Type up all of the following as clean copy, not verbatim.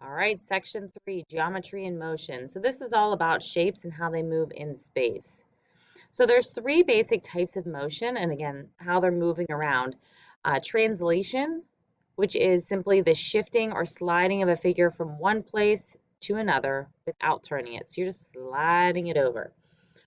All right, section 3, geometry and motion. So this is all about shapes and how they move in space. So there's three basic types of motion, and again, how they're moving around. Translation, which is simply the shifting or sliding of a figure from one place to another without turning it. So you're just sliding it over.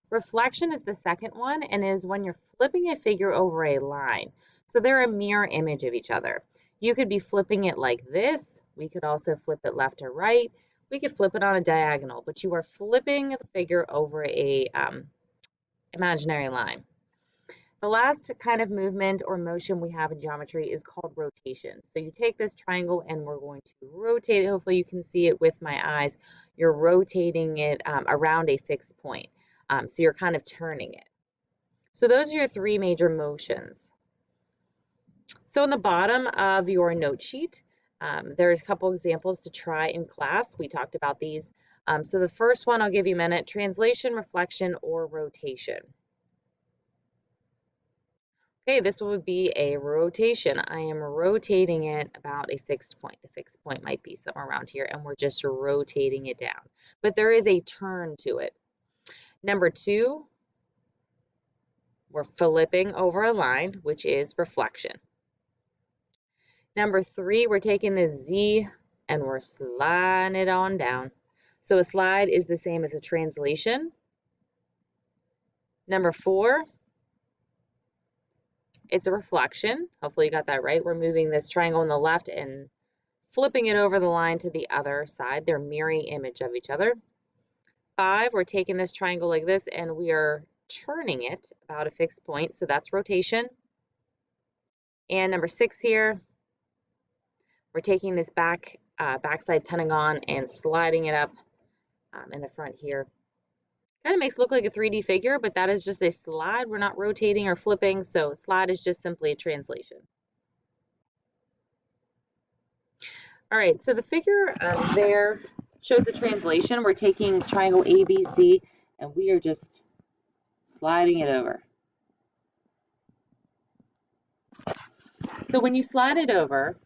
Reflection is the second one, and is when you're flipping a figure over a line. So they're a mirror image of each other. You could be flipping it like this. We could also flip it left or right. We could flip it on a diagonal, but you are flipping the figure over a imaginary line. The last kind of movement or motion we have in geometry is called rotation. So you take this triangle and we're going to rotate it. Hopefully you can see it with my eyes. You're rotating it around a fixed point. So you're kind of turning it. So those are your three major motions. So on the bottom of your note sheet, there's a couple examples to try in class. We talked about these. So the first one, I'll give you a minute: translation, reflection, or rotation. Okay, this would be a rotation. I am rotating it about a fixed point. The fixed point might be somewhere around here, and we're just rotating it down. But there is a turn to it. Number two, we're flipping over a line, which is reflection. Number three, we're taking this Z and we're sliding it on down. So a slide is the same as a translation. Number four, it's a reflection. Hopefully you got that right. We're moving this triangle on the left and flipping it over the line to the other side. They're mirroring image of each other. Five, we're taking this triangle like this and we are turning it about a fixed point. So that's rotation. And number six here, we're taking this backside pentagon and sliding it up in the front here. Kind of makes it look like a 3D figure, but that is just a slide. We're not rotating or flipping, so a slide is just simply a translation. All right, so the figure there shows the translation. We're taking triangle ABC, and we are just sliding it over. So when you slide it over,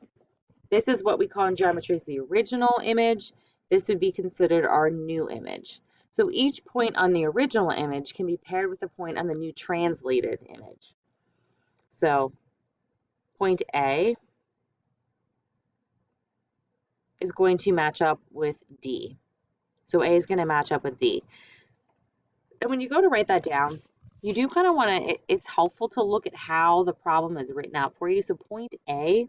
this is what we call in geometry is the original image. This would be considered our new image. So each point on the original image can be paired with a point on the new translated image. So point A is going to match up with D. So A is going to match up with D. And when you go to write that down, you do kind of want to, it's helpful to look at how the problem is written out for you. So point A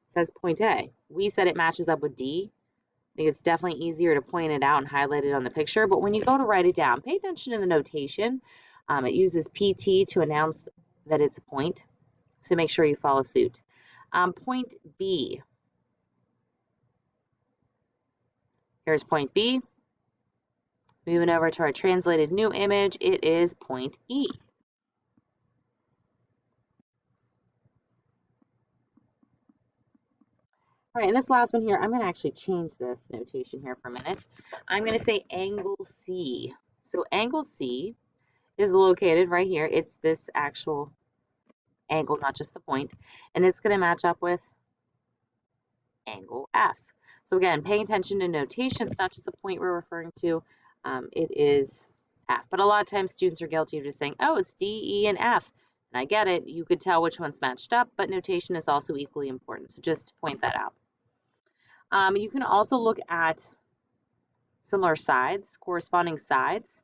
says point A. We said it matches up with D. I think it's definitely easier to point it out and highlight it on the picture. But when you go to write it down, pay attention to the notation. It uses PT to announce that it's a point. So make sure you follow suit. Point B. Here's point B. Moving over to our translated new image, it is point E. All right, and this last one here, I'm going to actually change this notation here for a minute. I'm going to say angle C. So angle C is located right here. It's this actual angle, not just the point, and it's going to match up with angle F. So again, paying attention to notation, it's not just a point we're referring to, it is F. But a lot of times students are guilty of just saying, oh, it's D, E, and F. And I get it, you could tell which one's matched up, but notation is also equally important. So just point that out. You can also look at similar sides, corresponding sides.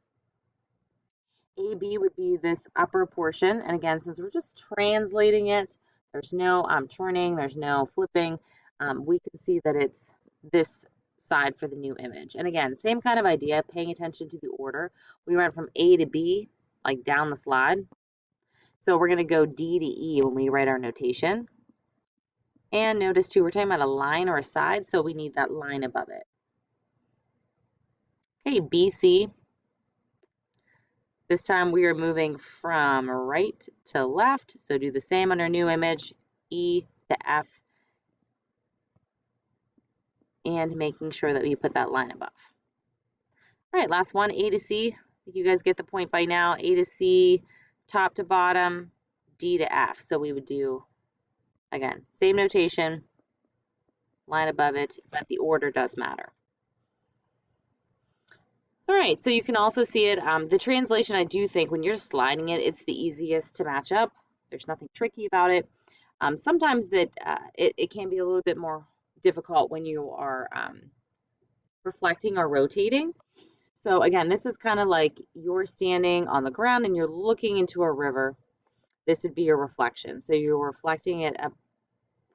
AB would be this upper portion. And again, since we're just translating it, there's no turning, there's no flipping. We can see that it's this side for the new image. And again, same kind of idea, paying attention to the order. We went from A to B, like down the slide. So we're going to go D to E when we write our notation. And notice too, we're talking about a line or a side, so we need that line above it. Okay, BC. This time we are moving from right to left, so do the same on our new image, E to F, and making sure that we put that line above. All right, last one, A to C. I think you guys get the point by now. A to C, top to bottom, D to F. So we would do, again, same notation, line above it, but the order does matter. All right, so you can also see it. The translation, I do think when you're sliding it, it's the easiest to match up. There's nothing tricky about it. Sometimes that it can be a little bit more difficult when you are reflecting or rotating. So again, this is kind of like you're standing on the ground and you're looking into a river. This would be your reflection. So you're reflecting it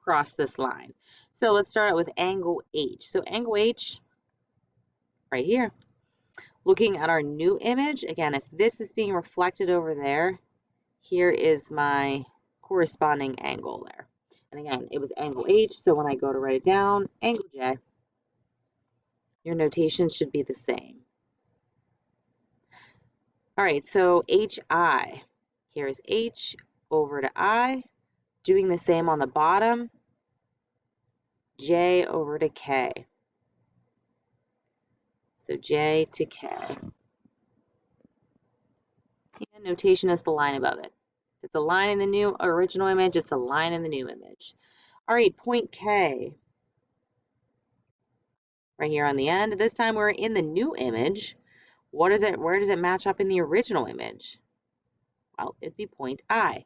across this line. So let's start out with angle H. So angle H, right here. Looking at our new image, again, if this is being reflected over there, here is my corresponding angle there. And again, it was angle H, so when I go to write it down, angle J, your notation should be the same. All right, so HI. Here's H over to I, doing the same on the bottom, J over to K. So J to K. And notation is the line above it. If it's a line in the new original image, it's a line in the new image. All right, point K. Right here on the end. This time we're in the new image. What is it? Where does it match up in the original image? Well, it'd be point I.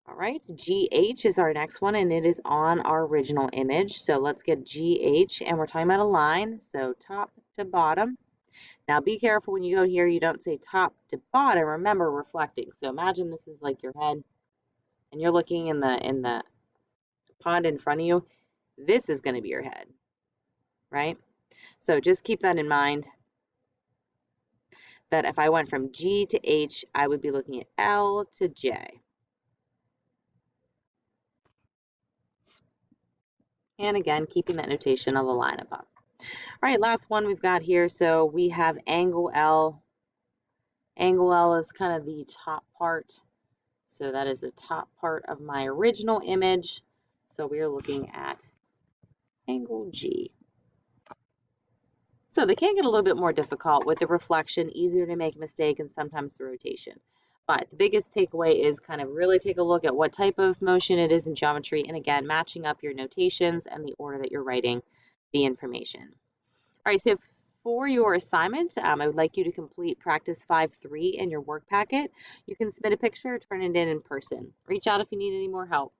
All right, GH is our next one, and it is on our original image. So let's get GH, and we're talking about a line, so top to bottom. Now be careful when you go here, you don't say top to bottom. Remember, reflecting. So imagine this is like your head, and you're looking in the pond in front of you. This is going to be your head, right? So just keep that in mind. That if I went from G to H, I would be looking at L to J. And again, keeping that notation of a line above. All right, last one we've got here. So we have angle L. Angle L is kind of the top part. So that is the top part of my original image. So we are looking at angle G. So they can get a little bit more difficult with the reflection, easier to make a mistake, and sometimes the rotation. But the biggest takeaway is kind of really take a look at what type of motion it is in geometry, and again, matching up your notations and the order that you're writing the information. All right, so for your assignment, I would like you to complete practice 5.3 in your work packet. You can submit a picture, turn it in person. Reach out if you need any more help.